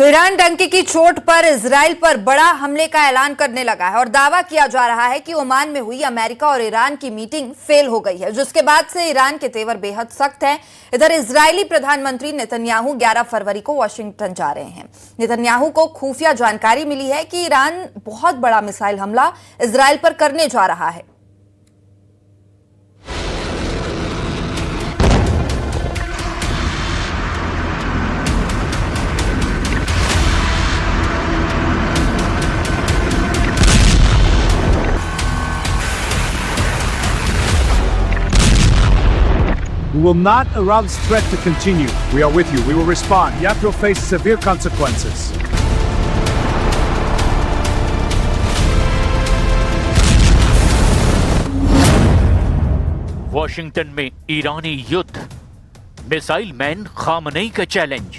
तो ईरान डंके की चोट पर इजराइल पर बड़ा हमले का ऐलान करने लगा है और दावा किया जा रहा है कि ओमान में हुई अमेरिका और ईरान की मीटिंग फेल हो गई है, जिसके बाद से ईरान के तेवर बेहद सख्त हैं। इधर इजरायली प्रधानमंत्री नेतन्याहू 11 फरवरी को वाशिंगटन जा रहे हैं। नेतन्याहू को खुफिया जानकारी मिली है कि ईरान बहुत बड़ा मिसाइल हमला इजराइल पर करने जा रहा है। We will not allow this threat to continue. We are with you. We will respond. You have to face severe consequences. Washington में ईरानी युद्ध, मिसाइल मैन खामनेई का चैलेंज।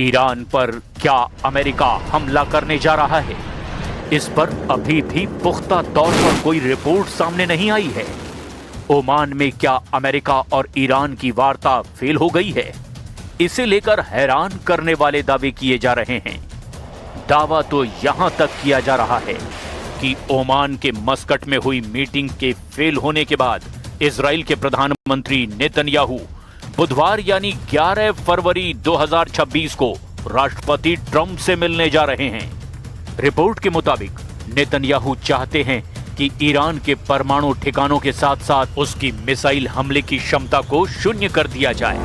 ईरान पर क्या अमेरिका हमला करने जा रहा है? इस पर अभी भी पुख्ता तौर पर कोई रिपोर्ट सामने नहीं आई है। ओमान में क्या अमेरिका और ईरान की वार्ता फेल हो गई है? इसे लेकर हैरान करने वाले दावे किए जा रहे हैं। दावा तो यहां तक किया जा रहा है कि ओमान के मस्कट में हुई मीटिंग के फेल होने के बाद इजराइल के प्रधानमंत्री नेतन्याहू बुधवार यानी 11 फरवरी 2026 को राष्ट्रपति ट्रंप से मिलने जा रहे हैं। रिपोर्ट के मुताबिक नेतन्याहू चाहते हैं कि ईरान के परमाणु ठिकानों के साथ साथ उसकी मिसाइल हमले की क्षमता को शून्य कर दिया जाए।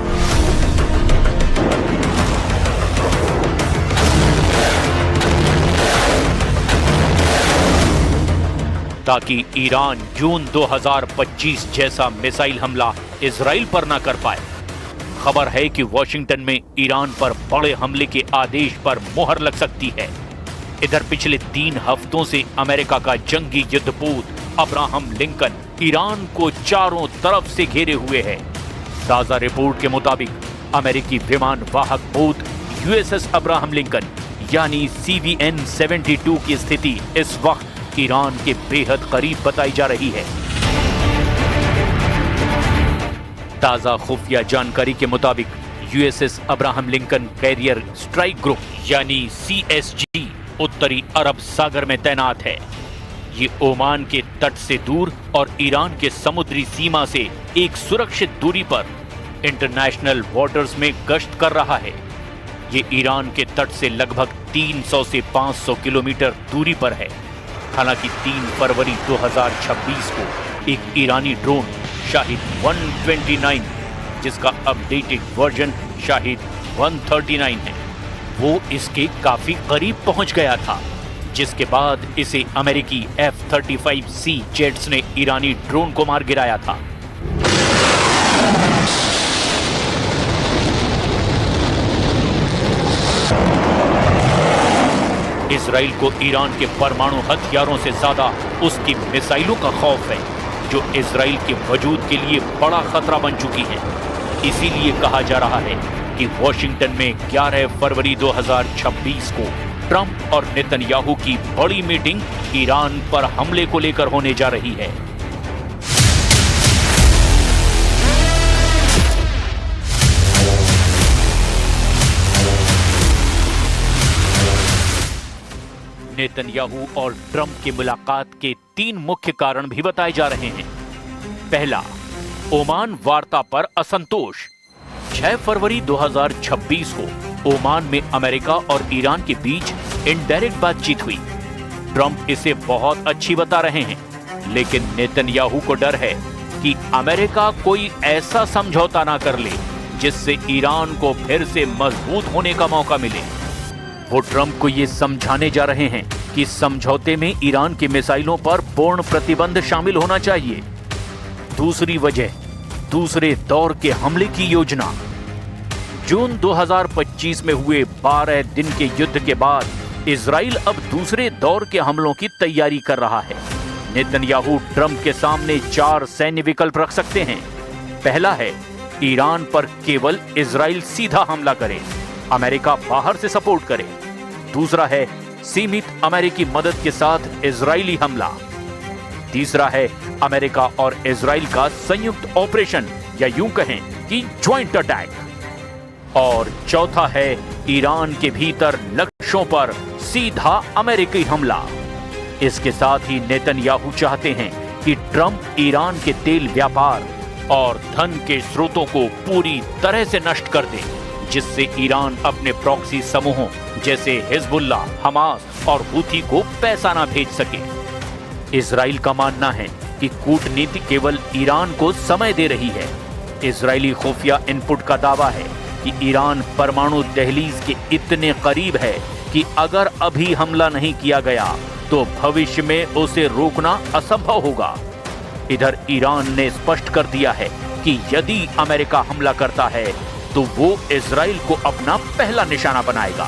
ताकि ईरान जून 2025 जैसा मिसाइल हमला इजराइल पर न कर पाए। खबर है कि वॉशिंगटन में ईरान पर बड़े हमले के आदेश पर मोहर लग सकती है। इधर पिछले 3 हफ्तों से अमेरिका का जंगी युद्धपोत अब्राहम लिंकन ईरान को चारों तरफ से घेरे हुए है। ताजा रिपोर्ट के मुताबिक अमेरिकी विमान वाहक पोत यूएसएस अब्राहम लिंकन यानी CVN-72 की स्थिति इस वक्त ईरान के बेहद करीब बताई जा रही है। ताजा खुफिया जानकारी के मुताबिक USS Abraham Lincoln carrier strike group यानी CSG उत्तरी अरब सागर में तैनात है। ये ओमान के तट से दूर और ईरान के समुद्री सीमा से एक सुरक्षित दूरी पर इंटरनेशनल वाटर्स में गश्त कर रहा है। ये ईरान के तट से लगभग 300 से 500 किलोमीटर दूरी पर है। हालांकि 3 फरवरी 2026 को एक ईरानी ड्रोन शाहिद 129 जिसका अपडेटेड वर्जन शाहिद 139 है, वो इसके काफी करीब पहुंच गया था, जिसके बाद इसे अमेरिकी F-35C जेट्स ने ईरानी ड्रोन को मार गिराया था। इजराइल को ईरान के परमाणु हथियारों से ज्यादा उसकी मिसाइलों का खौफ है, जो इजराइल के वजूद के लिए बड़ा खतरा बन चुकी है। इसीलिए कहा जा रहा है कि वॉशिंगटन में 11 फरवरी 2026 को ट्रंप और नेतन्याहू की बड़ी मीटिंग ईरान पर हमले को लेकर होने जा रही है। नेतन्याहू और ट्रंप की मुलाकात के 3 मुख्य कारण भी बताए जा रहे हैं। पहला, ओमान वार्ता पर असंतोष। 6 फरवरी 2026 को ओमान में अमेरिका और ईरान के बीच इनडायरेक्ट बातचीत हुई। ट्रंप इसे बहुत अच्छी बता रहे हैं, लेकिन नेतन्याहू को डर है कि अमेरिका कोई ऐसा समझौता ना कर ले जिससे ईरान को फिर से मजबूत होने का मौका मिले। वो ट्रंप को ये समझाने जा रहे हैं कि समझौते में ईरान की मिसाइलों पर पूर्ण प्रतिबंध शामिल होना चाहिए। दूसरी वजह, दूसरे दौर के हमले की योजना। जून 2025 में हुए 12 दिन के युद्ध के बाद इजराइल अब दूसरे दौर के हमलों की तैयारी कर रहा है। नेतन्याहू ट्रंप के सामने 4 सैन्य विकल्प रख सकते हैं। पहला है ईरान पर केवल इजराइल सीधा हमला करे, अमेरिका बाहर से सपोर्ट करे। दूसरा है सीमित अमेरिकी मदद के साथ इजरायली हमला। तीसरा है अमेरिका और इजराइल का संयुक्त ऑपरेशन या यूं कहें कि ज्वाइंट अटैक। और चौथा है ईरान के भीतर लक्ष्यों पर सीधा अमेरिकी हमला। इसके साथ ही नेतन्याहू चाहते हैं कि ट्रंप ईरान के तेल व्यापार और धन के स्रोतों को पूरी तरह से नष्ट कर दे, जिससे ईरान अपने प्रॉक्सी समूहों जैसे हिजबुल्ला, हमास और हूथी को पैसा ना भेज सके। इजराइल का मानना है कि कूटनीति केवल ईरान को समय दे रही है। इजरायली खुफिया इनपुट का दावा है कि ईरान परमाणु दहलीज के इतने करीब है कि अगर अभी हमला नहीं किया गया तो भविष्य में उसे रोकना असंभव होगा। इधर ईरान ने स्पष्ट कर दिया है कि यदि अमेरिका हमला करता है तो वो इजराइल को अपना पहला निशाना बनाएगा।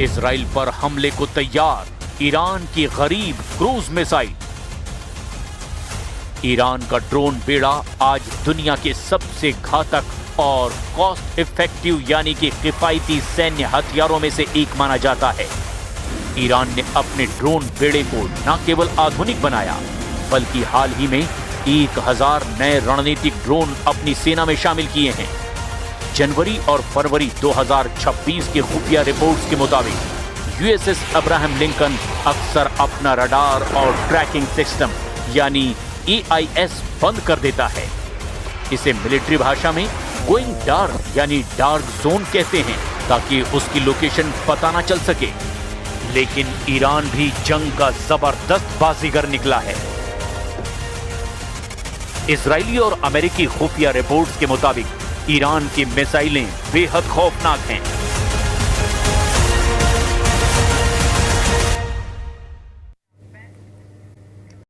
इजराइल पर हमले को तैयार ईरान की गरीब क्रूज मिसाइल। ईरान का ड्रोन बेड़ा आज दुनिया के सबसे घातक और कॉस्ट इफेक्टिव यानी कि किफायती सैन्य हथियारों में से एक माना जाता है। ईरान ने अपने ड्रोन बेड़े को न केवल आधुनिक बनाया बल्कि हाल ही में 1000 नए रणनीतिक ड्रोन अपनी सेना में शामिल किए हैं। जनवरी और फरवरी 2026 की खुफिया रिपोर्ट्स के मुताबिक यूएसएस अब्राहम लिंकन अक्सर अपना रडार और ट्रैकिंग सिस्टम यानी EIS बंद कर देता है। इसे मिलिट्री भाषा में गोइंग डार्क यानी डार्क जोन कहते हैं ताकि उसकी लोकेशन पता ना चल सके। लेकिन ईरान भी जंग का जबरदस्त बाजीगर निकला है। इजरायली और अमेरिकी खुफिया रिपोर्ट्स के मुताबिक ईरान की मिसाइलें बेहद खौफनाक हैं।